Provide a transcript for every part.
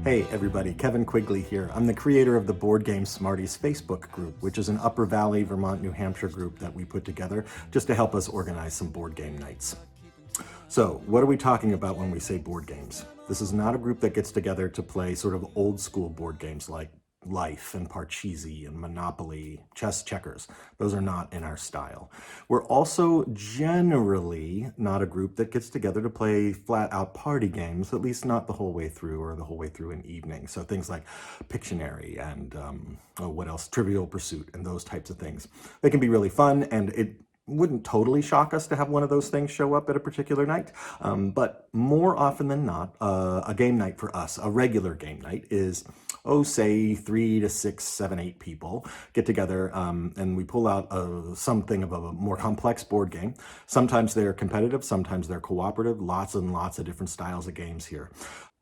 Hey everybody, Kevin Quigley here. I'm the creator of the Board Game Smarties Facebook group, which is an Upper Valley, Vermont, New Hampshire group that we put together just to help us organize some board game nights. So, what are we talking about when we say board games? This is not a group that gets together to play sort of old school board games like Life and Parcheesi and Monopoly, chess, checkers. Those are not in our style. We're also generally not a group that gets together to play flat out party games, at least not the whole way through or the whole way through an evening. So things like Pictionary and what else? Trivial Pursuit and those types of things. They can be really fun, and it wouldn't totally shock us to have one of those things show up at a particular night, but more often than not, a game night for us, a regular game night is, say 3 to 6, 7, 8 people get together and we pull out something of a more complex board game. Sometimes they're competitive, sometimes they're cooperative, lots and lots of different styles of games here.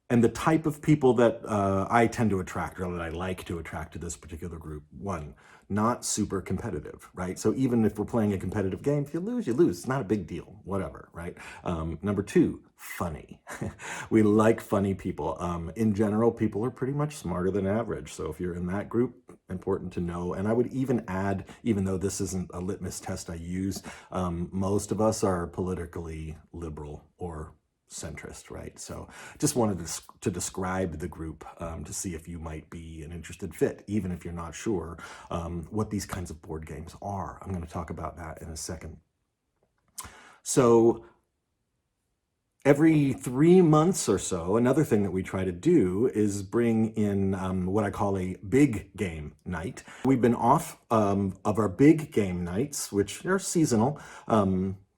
And the type of people that I tend to attract, or that I like to attract to this particular group, one, not super competitive, right? So even if we're playing a competitive game, if you lose, you lose. It's not a big deal, whatever, right? Number two, funny. We like funny people. In general, people are pretty much smarter than average. So if you're in that group, important to know. And I would even add, even though this isn't a litmus test I use, most of us are politically liberal or centrist, right? So just wanted to describe the group to see if you might be an interested fit, even if you're not sure what these kinds of board games are. I'm going to talk about that in a second. So every 3 months or so, another thing that we try to do is bring in what I call a big game night. We've been off of our big game nights, which are seasonal,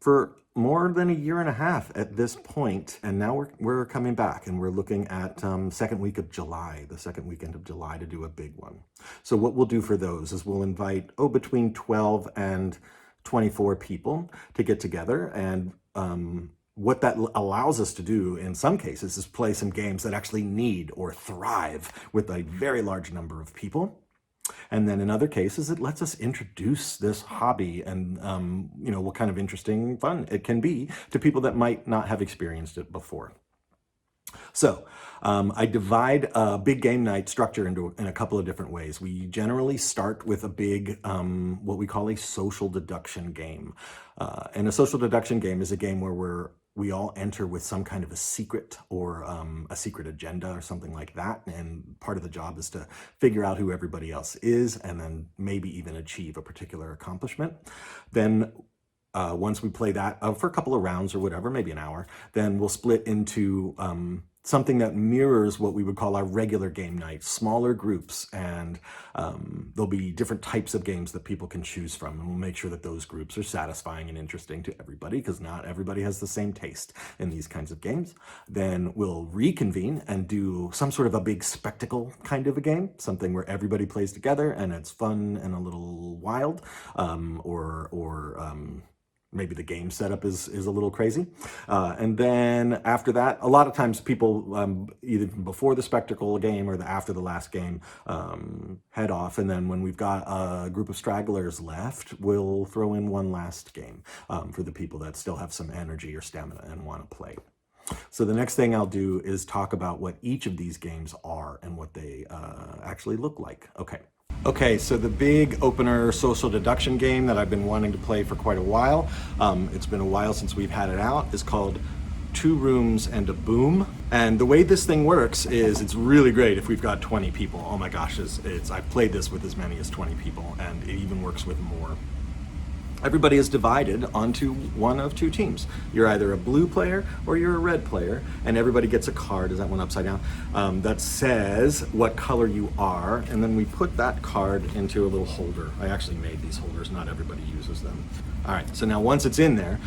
for more than a year and a half at this point, and now we're coming back, and we're looking at second week of July, the second weekend of July, to do a big one. So what we'll do for those is we'll invite between 12 and 24 people to get together, and what that allows us to do in some cases is play some games that actually need or thrive with a very large number of people. And then in other cases, it lets us introduce this hobby and, what kind of interesting fun it can be to people that might not have experienced it before. So I divide a big game night structure in a couple of different ways. We generally start with a big, what we call a social deduction game. And a social deduction game is a game where we all enter with some kind of a secret or a secret agenda or something like that. And part of the job is to figure out who everybody else is and then maybe even achieve a particular accomplishment. Then once we play that for a couple of rounds or whatever, maybe an hour, then we'll split into something that mirrors what we would call our regular game night, smaller groups, and there'll be different types of games that people can choose from, and we'll make sure that those groups are satisfying and interesting to everybody, because not everybody has the same taste in these kinds of games. Then we'll reconvene and do some sort of a big spectacle kind of a game, something where everybody plays together and it's fun and a little wild, maybe the game setup is a little crazy. And then after that, a lot of times people, either before the spectacle game or after the last game, head off. And then when we've got a group of stragglers left, we'll throw in one last game for the people that still have some energy or stamina and want to play. So the next thing I'll do is talk about what each of these games are and what they actually look like. Okay, so the big opener social deduction game that I've been wanting to play for quite a while, it's been a while since we've had it out, is called 2 Rooms and a Boom. And the way this thing works is it's really great if we've got 20 people. Oh my gosh, I've played this with as many as 20 people, and it even works with more. Everybody is divided onto one of 2 teams. You're either a blue player or you're a red player, and everybody gets a card, is that one upside down, that says what color you are, and then we put that card into a little holder. I actually made these holders, not everybody uses them. All right, so now once it's in there,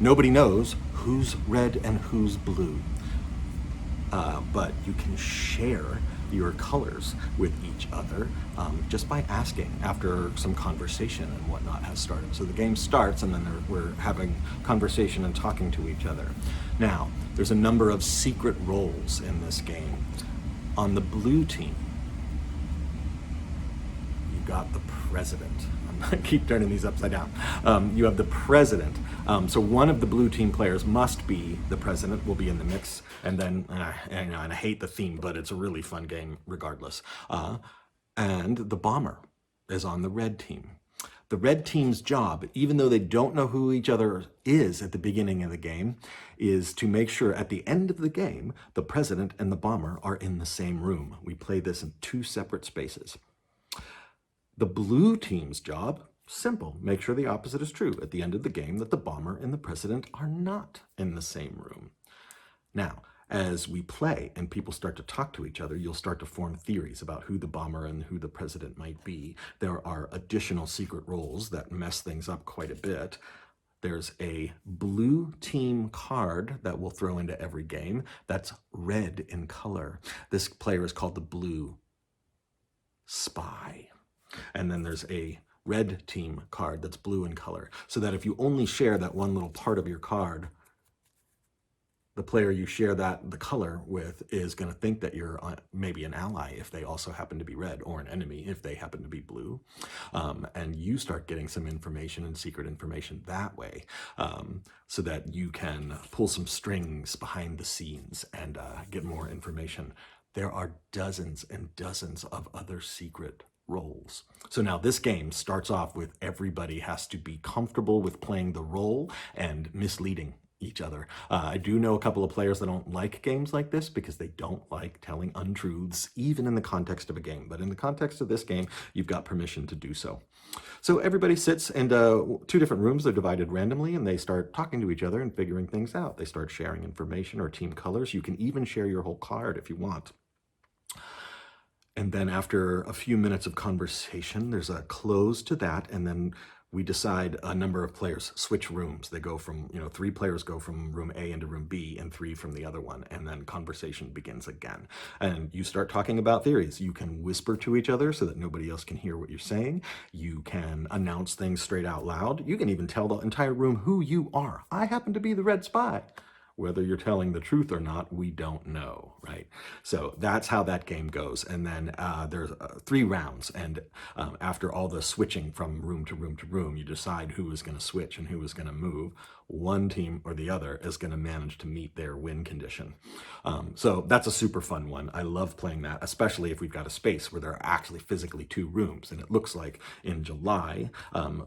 nobody knows who's red and who's blue, but you can share your colors with each other just by asking after some conversation and whatnot has started. So the game starts and then we're having conversation and talking to each other. Now, there's a number of secret roles in this game. On the blue team, you got the president. I'm keep turning these upside down. You have the president. So one of the blue team players must be the president, will be in the mix. And then, and I hate the theme, but it's a really fun game regardless. And the bomber is on the red team. The red team's job, even though they don't know who each other is at the beginning of the game, is to make sure at the end of the game, the president and the bomber are in the same room. We play this in 2 separate spaces. The blue team's job, simple, make sure the opposite is true at the end of the game, that the bomber and the president are not in the same room. Now, as we play and people start to talk to each other, you'll start to form theories about who the bomber and who the president might be. There are additional secret roles that mess things up quite a bit. There's a blue team card that we'll throw into every game that's red in color. This player is called the blue spy. And then there's a red team card that's blue in color, so that if you only share that one little part of your card, the player you share the color with is going to think that you're maybe an ally if they also happen to be red, or an enemy if they happen to be blue. And you start getting some information and secret information that way, so that you can pull some strings behind the scenes and get more information. There are dozens and dozens of other secret roles. So now this game starts off with everybody has to be comfortable with playing the role and misleading each other. I do know a couple of players that don't like games like this because they don't like telling untruths, even in the context of a game. But in the context of this game, you've got permission to do so. So everybody sits in 2 different rooms. They're divided randomly, and they start talking to each other and figuring things out. They start sharing information or team colors. You can even share your whole card if you want. And then after a few minutes of conversation, there's a close to that, and then we decide a number of players switch rooms. They go from, 3 players go from room A into room B and 3 from the other one, and then conversation begins again. And you start talking about theories. You can whisper to each other so that nobody else can hear what you're saying. You can announce things straight out loud. You can even tell the entire room who you are. I happen to be the red spy. Whether you're telling the truth or not, we don't know, right? So that's how that game goes. And then there's 3 rounds. And after all the switching from room to room to room, you decide who is going to switch and who is going to move. One team or the other is going to manage to meet their win condition. So that's a super fun one. I love playing that, especially if we've got a space where there are actually physically 2 rooms. And it looks like in July,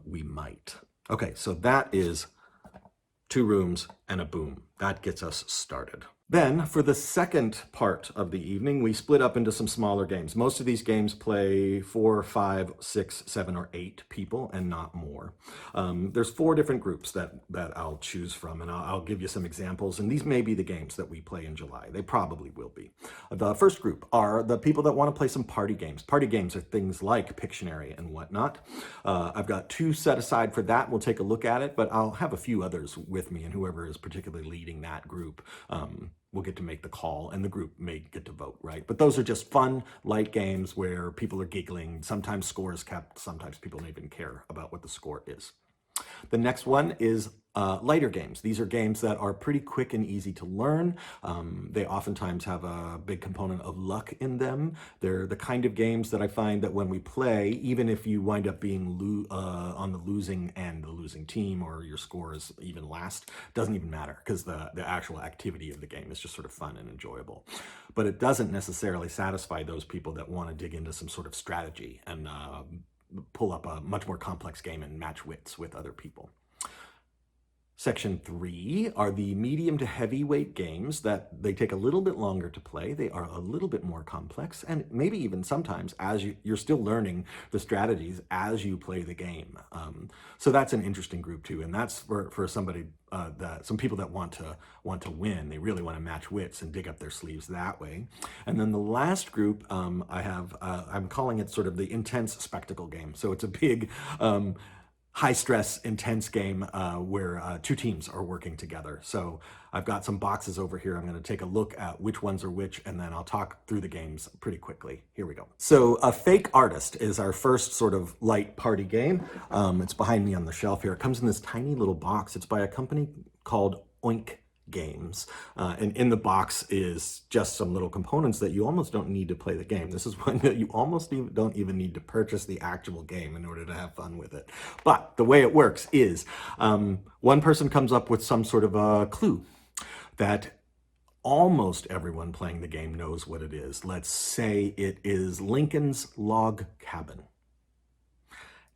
we might. Okay, so that is 2 rooms and a boom. That gets us started. Then, for the second part of the evening, we split up into some smaller games. Most of these games play 4, 5, 6, 7, or 8 people, and not more. There's 4 different groups that I'll choose from, and I'll give you some examples, and these may be the games that we play in July. They probably will be. The first group are the people that want to play some party games. Party games are things like Pictionary and whatnot. I've got 2 set aside for that. We'll take a look at it, but I'll have a few others with me, and whoever is particularly leading that group we'll get to make the call, and the group may get to vote, right? But those are just fun, light games where people are giggling. Sometimes score is kept. Sometimes people don't even care about what the score is. The next one is lighter games. These are games that are pretty quick and easy to learn. They oftentimes have a big component of luck in them. They're the kind of games that I find that when we play, even if you wind up being on the losing end, the losing team, or your score is even last, doesn't even matter, because the actual activity of the game is just sort of fun and enjoyable. But it doesn't necessarily satisfy those people that want to dig into some sort of strategy and pull up a much more complex game and match wits with other people. Section 3 are the medium to heavyweight games that they take a little bit longer to play. They are a little bit more complex, and maybe even sometimes as you're still learning the strategies as you play the game. So that's an interesting group too, and that's for somebody some people that want to win. They really want to match wits and dig up their sleeves that way. And then the last group I'm calling it sort of the intense spectacle game. So it's a big high-stress, intense game where 2 teams are working together. So I've got some boxes over here. I'm going to take a look at which ones are which, and then I'll talk through the games pretty quickly. Here we go. So a fake artist is our first sort of light party game. It's behind me on the shelf here. It comes in this tiny little box. It's by a company called Oink games. And in the box is just some little components that you almost don't need to play the game. This is one that you almost don't even need to purchase the actual game in order to have fun with it. But the way it works is one person comes up with some sort of a clue that almost everyone playing the game knows what it is. Let's say it is Lincoln's log cabin.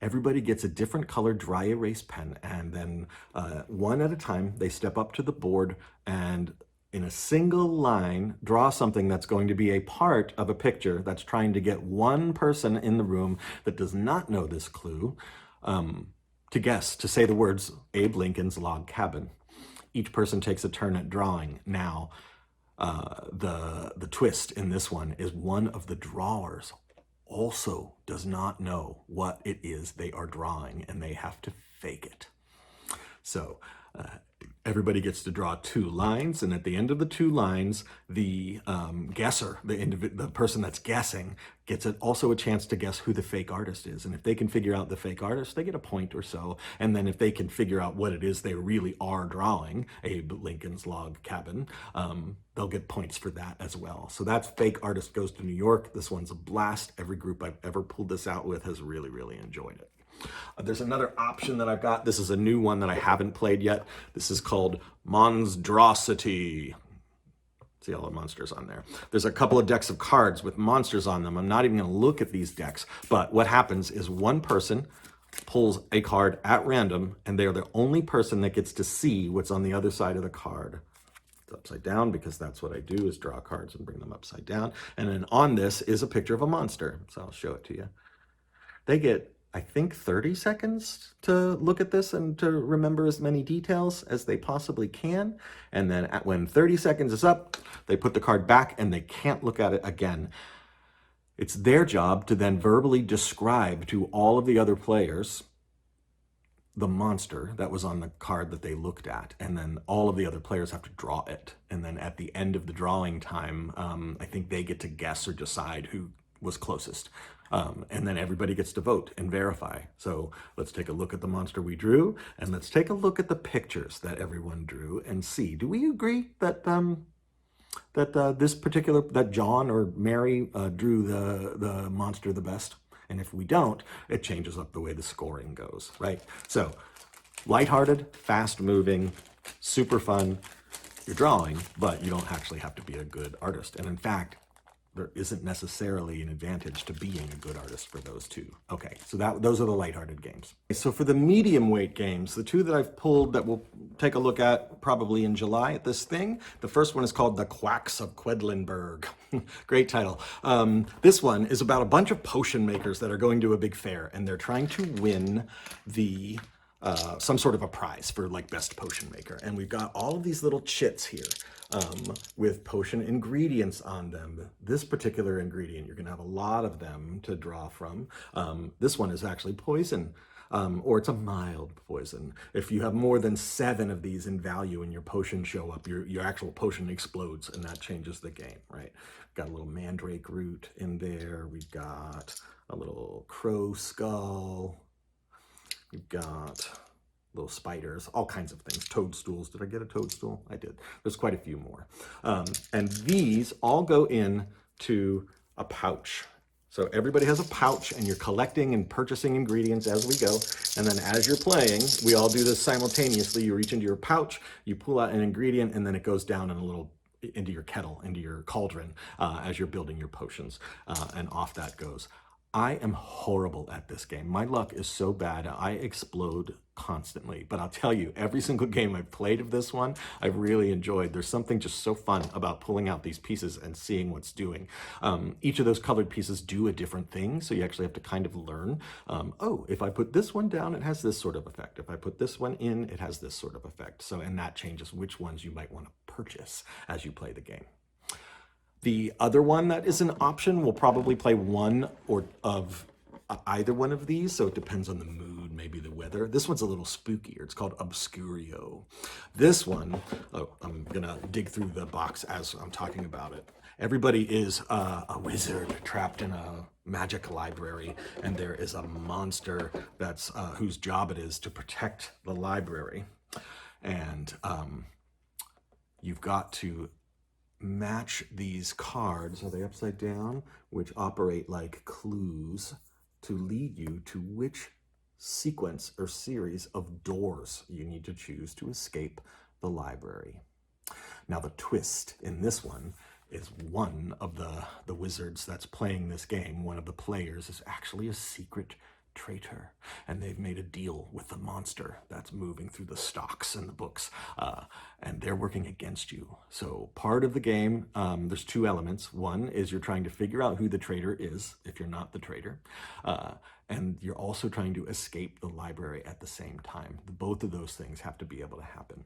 Everybody gets a different colored dry erase pen, and then one at a time, they step up to the board and in a single line, draw something that's going to be a part of a picture that's trying to get one person in the room that does not know this clue to guess, to say the words Abe Lincoln's log cabin. Each person takes a turn at drawing. Now, the twist in this one is one of the drawers also does not know what it is they are drawing, and they have to fake it. So everybody gets to draw 2 lines, and at the end of the 2 lines, the guesser, the person that's guessing, gets also a chance to guess who the fake artist is. And if they can figure out the fake artist, they get a point or so. And then if they can figure out what it is they really are drawing, Abe Lincoln's log cabin, they'll get points for that as well. So that's Fake Artist Goes to New York. This one's a blast. Every group I've ever pulled this out with has really, really enjoyed it. There's another option that I've got. This is a new one that I haven't played yet. This is called MonsDRAWsity. See all the monsters on there. There's a couple of decks of cards with monsters on them. I'm not even going to look at these decks, but what happens is one person pulls a card at random, and they're the only person that gets to see what's on the other side of the card. It's upside down because that's what I do, is draw cards and bring them upside down. And then on this is a picture of a monster. So I'll show it to you. They get, I think, 30 seconds to look at this and to remember as many details as they possibly can. And then when 30 seconds is up, they put the card back and they can't look at it again. It's their job to then verbally describe to all of the other players the monster that was on the card that they looked at. And then all of the other players have to draw it. And then at the end of the drawing time, I think they get to guess or decide who was closest. And then everybody gets to vote and verify. So let's take a look at the monster we drew, and let's take a look at the pictures that everyone drew and see, do we agree that that John or Mary drew the monster the best? And if we don't, it changes up the way the scoring goes, right? So lighthearted, fast moving, super fun. You're drawing, but you don't actually have to be a good artist. And in fact, there isn't necessarily an advantage to being a good artist for those two. Okay, so those are the lighthearted games. So for the medium weight games, the 2 that I've pulled that we'll take a look at probably in July at this thing, the first one is called The Quacks of Quedlinburg. Great title. This one is about a bunch of potion makers that are going to a big fair, and they're trying to win the some sort of a prize for like best potion maker. And we've got all of these little chits here with potion ingredients on them. This particular ingredient, you're gonna have a lot of them to draw from. This one is actually poison, or it's a mild poison. If you have more than 7 of these in value and your potion show up, your actual potion explodes, and that changes the game, right? Got a little mandrake root in there. We've got a little crow skull. We've got little spiders, all kinds of things, toadstools. Did I get a toadstool? I did. There's quite a few more. And these all go into a pouch. So everybody has a pouch, and you're collecting and purchasing ingredients as we go. And then as you're playing, we all do this simultaneously. You reach into your pouch, you pull out an ingredient, and then it goes down in a little into your kettle, into your cauldron, as you're building your potions, and off that goes. I am horrible at this game. My luck is so bad. I explode constantly. But I'll tell you, every single game I've played of this one, I've really enjoyed. There's something just so fun about pulling out these pieces and seeing what's doing. Each of those colored pieces do a different thing, so you actually have to kind of learn. Oh, if I put this one down, it has this sort of effect. If I put this one in, it has this sort of effect. So, and that changes which ones you might want to purchase as you play the game. The other one that is an option, we'll probably play one or of either one of these, so it depends on the mood, maybe the weather. This one's a little spookier. It's called Obscurio. This one, oh, I'm gonna dig through the box as I'm talking about it. Everybody is a wizard trapped in a magic library, and there is a monster that's whose job it is to protect the library. And You've got to match these cards, are they upside down, which operate like clues to lead you to which sequence or series of doors you need to choose to escape the library. Now the twist in this one is one of the wizards that's playing this game, one of the players is actually a secret traitor, and they've made a deal with the monster that's moving through the stocks and the books, and they're working against you. So part of the game, there's two elements. One is you're trying to figure out who the traitor is if you're not the traitor, and you're also trying to escape the library at the same time. Both of those things have to be able to happen.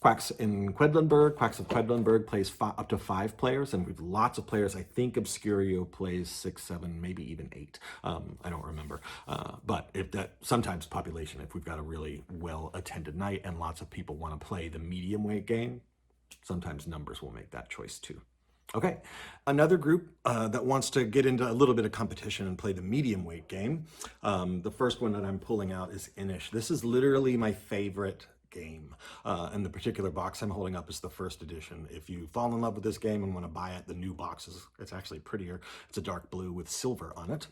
Quacks in Quedlinburg, Quacks of Quedlinburg plays up to 5 players, and we've lots of players. I think Obscurio plays 6, 7, maybe even 8. I don't remember. But if that sometimes population, if we've got a really well-attended night and lots of people want to play the medium weight game, sometimes numbers will make that choice too. Okay, another group that wants to get into a little bit of competition and play the medium weight game. The first one that I'm pulling out is Ethnos. This is literally my favorite game, and the particular box I'm holding up is the first edition. If you fall in love with this game and want to buy it, the new box is, it's actually prettier. It's a dark blue with silver on it.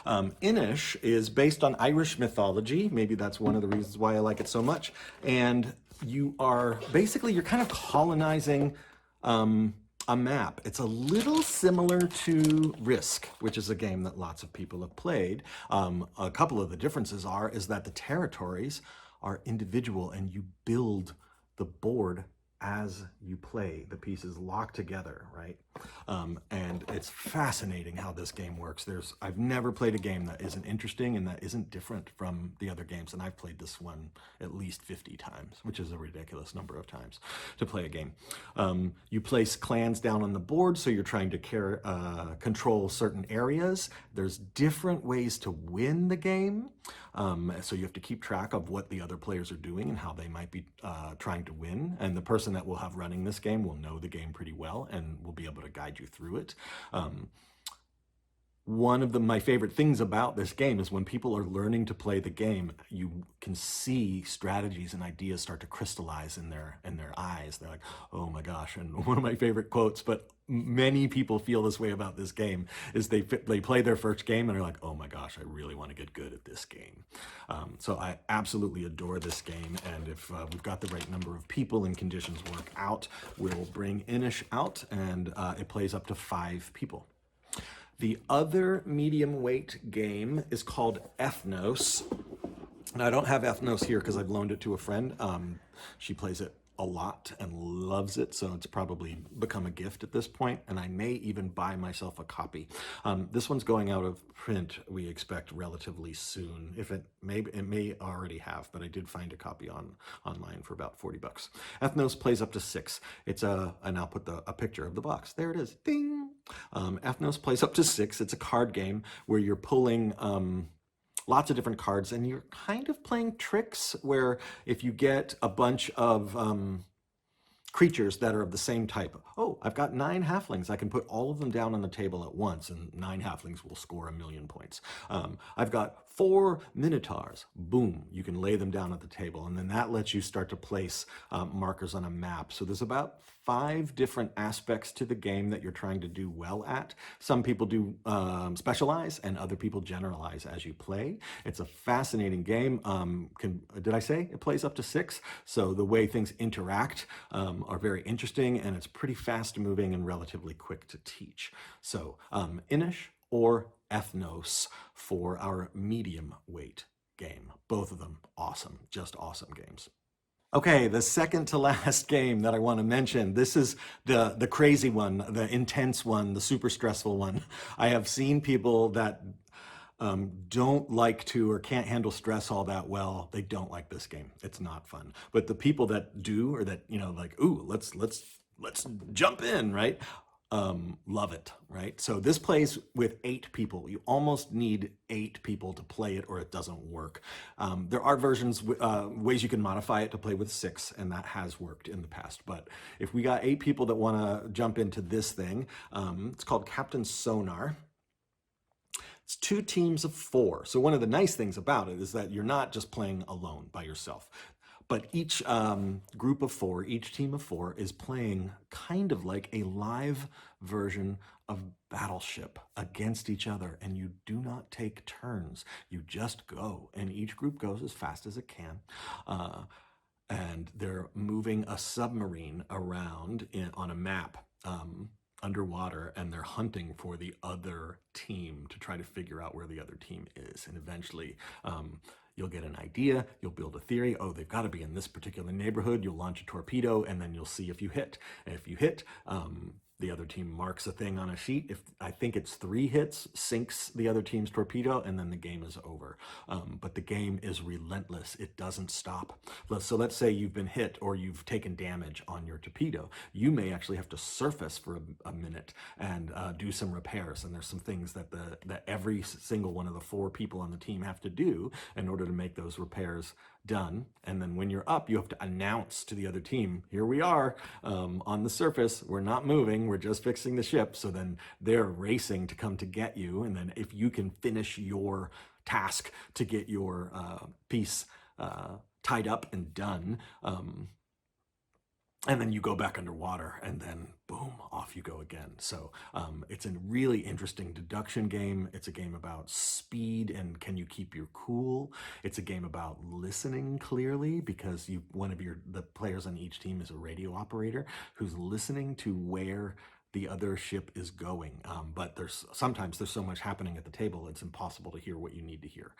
Ethnos is based on Irish mythology. Maybe that's one of the reasons why I like it so much. And you are basically, you're kind of colonizing a map. It's a little similar to Risk, which is a game that lots of people have played. A couple of the differences is that the territories are individual and you build the board as you play. The pieces lock together, right? And it's fascinating how this game works. I've never played a game that isn't interesting and that isn't different from the other games, and I've played this one at least 50 times, which is a ridiculous number of times to play a game. You place clans down on the board, so you're trying to control certain areas. There's different ways to win the game, so you have to keep track of what the other players are doing and how they might be trying to win, and the person that will have running this game will know the game pretty well and will be able to guide you through it. One of my favorite things about this game is when people are learning to play the game, you can see strategies and ideas start to crystallize in their eyes. They're like, oh my gosh. And one of my favorite quotes, but many people feel this way about this game, is they play their first game and are like, oh my gosh, I really want to get good at this game. So I absolutely adore this game. And if we've got the right number of people and conditions work out, we'll bring Ethnos out, and it plays up to 5 people. The other medium weight game is called Ethnos. Now, I don't have Ethnos here because I've loaned it to a friend. She plays it a lot and loves it, so it's probably become a gift at this point, and I may even buy myself a copy. This one's going out of print, we expect, relatively soon. It may already have, but I did find a copy online for about 40 bucks. Ethnos plays up to 6. And I'll put a picture of the box. There it is. Ding! Ethnos plays up to 6. It's a card game where you're pulling lots of different cards, and you're kind of playing tricks where if you get a bunch of creatures that are of the same type, oh, I've got 9 halflings, I can put all of them down on the table at once and 9 halflings will score 1,000,000 points. I've got 4 minotaurs, boom, you can lay them down at the table, and then that lets you start to place markers on a map. So there's about 5 different aspects to the game that you're trying to do well at. Some people do specialize and other people generalize as you play. It's a fascinating game. Did I say it plays up to 6? So the way things interact are very interesting, and it's pretty fast moving and relatively quick to teach. So Ethnos or Ethnos for our medium weight game. Both of them awesome, just awesome games. Okay, the second to last game that I want to mention, this is the crazy one, the intense one, the super stressful one. I have seen people that don't like to or can't handle stress all that well. They don't like this game. It's not fun. But the people that do, or that, like, ooh, let's jump in, right? Love it, right? So this plays with 8 people. You almost need 8 people to play it or it doesn't work. There are versions, ways you can modify it to play with 6, and that has worked in the past. But if we got 8 people that want to jump into this thing, it's called Captain Sonar. It's 2 teams of 4. So one of the nice things about it is that you're not just playing alone by yourself. But each group of four, each team of four is playing kind of like a live version of Battleship against each other, and you do not take turns. You just go, and each group goes as fast as it can. And they're moving a submarine around on a map underwater, and they're hunting for the other team to try to figure out where the other team is. And eventually, you'll get an idea, you'll build a theory. Oh, they've got to be in this particular neighborhood. You'll launch a torpedo, and then you'll see if you hit. And if you hit, the other team marks a thing on a sheet. If I think it's 3 hits, sinks the other team's torpedo, and then the game is over. But the game is relentless. It doesn't stop. So let's say you've been hit or you've taken damage on your torpedo. You may actually have to surface for a minute and do some repairs. And there's some things that that every single one of the 4 people on the team have to do in order to make those repairs done. And then when you're up, you have to announce to the other team, here we are on the surface. We're not moving. We're just fixing the ship. So then they're racing to come to get you. And then if you can finish your task to get your piece tied up and done, and then you go back underwater, and then boom, off you go again. So it's a really interesting deduction game. It's a game about speed and can you keep your cool. It's a game about listening clearly, because one of the players on each team is a radio operator who's listening to where the other ship is going. But sometimes there's so much happening at the table, it's impossible to hear what you need to hear.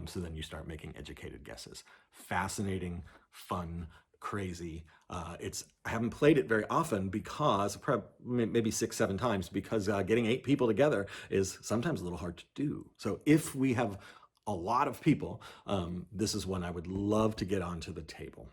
So then you start making educated guesses. Fascinating, fun, crazy. I haven't played it very often because maybe 6-7 times, because getting 8 people together is sometimes a little hard to do. So if we have a lot of people, this is one I would love to get onto the table.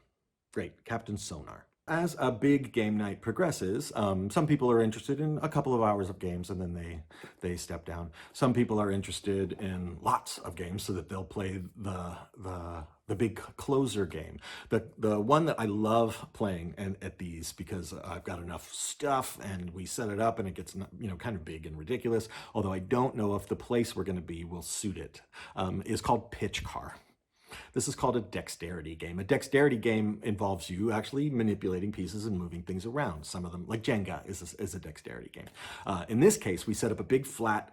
Great, Captain Sonar. As a big game night progresses, some people are interested in a couple of hours of games and then they step down. Some people are interested in lots of games so that they'll play the big closer game. The one that I love playing at these, because I've got enough stuff and we set it up and it gets kind of big and ridiculous, although I don't know if the place we're going to be will suit it, is called Pitch Car. This is called a dexterity game. A dexterity game involves you actually manipulating pieces and moving things around. Some of them, like Jenga, is a dexterity game. In this case, we set up a big flat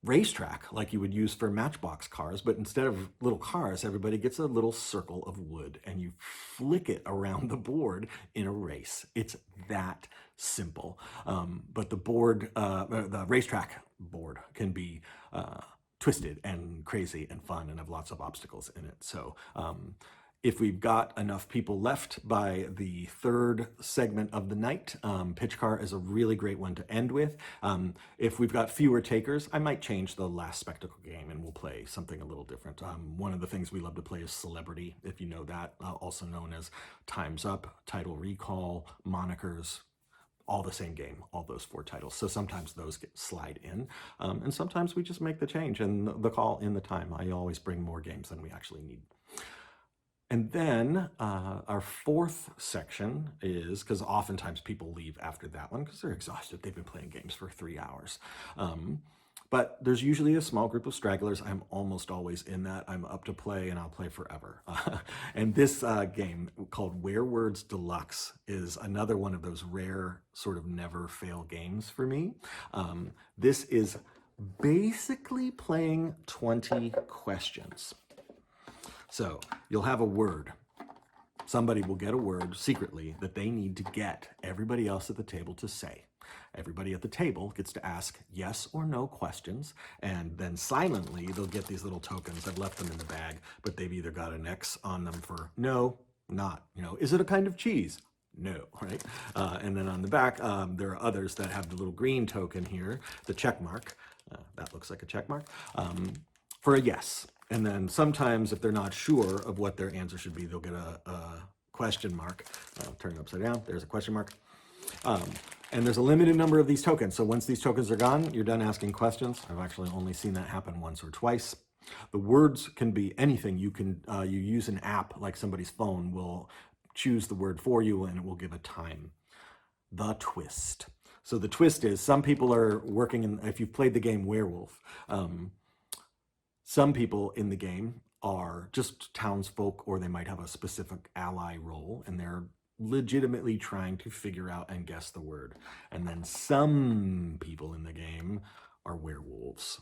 racetrack like you would use for Matchbox cars, but instead of little cars, everybody gets a little circle of wood and you flick it around the board in a race. It's that simple. But the racetrack board can be twisted and crazy and fun and have lots of obstacles in it. So if we've got enough people left by the 3rd segment of the night, Pitch Car is a really great one to end with. If we've got fewer takers, I might change the last spectacle game and we'll play something a little different. One of the things we love to play is Celebrity, if you know that, also known as Time's Up, Title Recall, Monikers, all the same game, all those 4 titles. So sometimes those slide in, and sometimes we just make the change and the call in the time. I always bring more games than we actually need. And then our 4th section is, because oftentimes people leave after that one because they're exhausted. They've been playing games for 3 hours. But there's usually a small group of stragglers. I'm almost always in that. I'm up to play and I'll play forever. And this game called Werewords Deluxe is another one of those rare sort of never fail games for me. This is basically playing 20 questions. So you'll have a word. Somebody will get a word secretly that they need to get everybody else at the table to say. Everybody at the table gets to ask yes or no questions, and then silently they'll get these little tokens. I've left them in the bag, but they've either got an X on them for no, not, is it a kind of cheese? No, right? And then on the back, there are others that have the little green token here, the check mark. That looks like a check mark, for a yes. And then sometimes if they're not sure of what their answer should be, they'll get a question mark. Turn it upside down, there's a question mark. And there's a limited number of these tokens. So once these tokens are gone, you're done asking questions. I've actually only seen that happen once or twice. The words can be anything. You use an app like somebody's phone will choose the word for you and it will give a time. The twist. So the twist is some people are working if you've played the game Werewolf, some people in the game are just townsfolk, or they might have a specific ally role, and they're legitimately trying to figure out and guess the word. And then some people in the game are werewolves.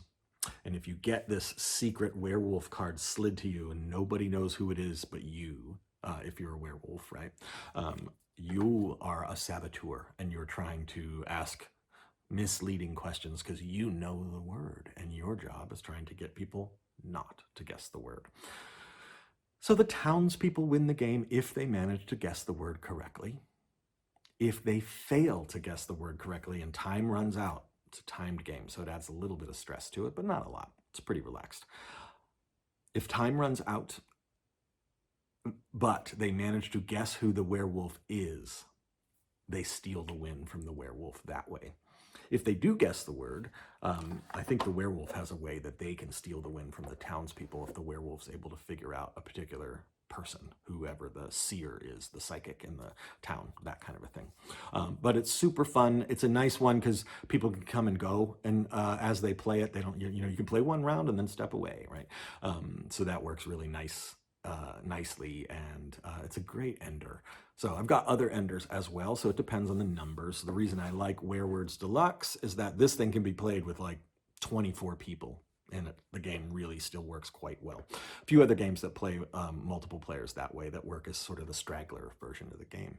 And if you get this secret werewolf card slid to you and nobody knows who it is but you, if you're a werewolf, right? You are a saboteur, and you're trying to ask misleading questions because you know the word, and your job is trying to get people not to guess the word. So the townspeople win the game if they manage to guess the word correctly. If they fail to guess the word correctly and time runs out, it's a timed game, so it adds a little bit of stress to it, but not a lot. It's pretty relaxed. If time runs out, but they manage to guess who the werewolf is, they steal the win from the werewolf that way. If they do guess the word, I think the werewolf has a way that they can steal the win from the townspeople if the werewolf's able to figure out a particular person, whoever the seer is, the psychic in the town, that kind of a thing. But it's super fun. It's a nice one because people can come and go, and as they play it, they don't, you know, you can play one round and then step away, right? So that works really nicely, and it's a great ender. So I've got other enders as well, so it depends on the numbers. The reason I like Werewords Deluxe is that this thing can be played with like 24 people, and the game really still works quite well. A few other games that play multiple players that way that work as sort of the Straggler version of the game.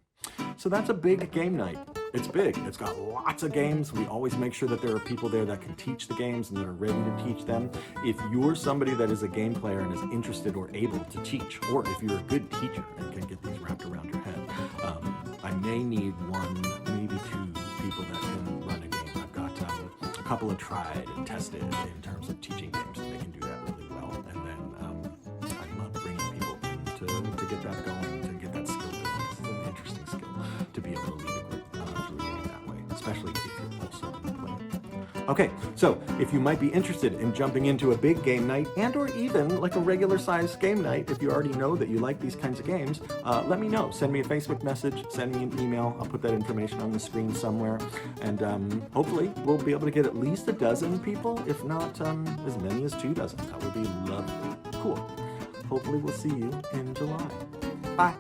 So that's a big game night. It's big. It's got lots of games. We always make sure that there are people there that can teach the games and that are ready to teach them. If you're somebody that is a game player and is interested or able to teach, or if you're a good teacher and can get these wrapped around your head, I may need one, maybe two people that can run a game. I've got a couple of tried and tested in terms of teaching games, and they can do that really well. And then I love bringing people in to get that going, to get that skill going. This is an interesting skill to be able to lead a group through a game that way, especially if you're also a player. Okay, so if you might be interested in jumping into a big game night, and or even like a regular sized game night, if you already know that you like these kinds of games, let me know. Send me a Facebook message, send me an email. I'll put that information on the screen somewhere, and hopefully we'll be able to get at least a dozen people, if not as many as 2 dozen. That would be lovely. Cool. Hopefully we'll see you in July. Bye.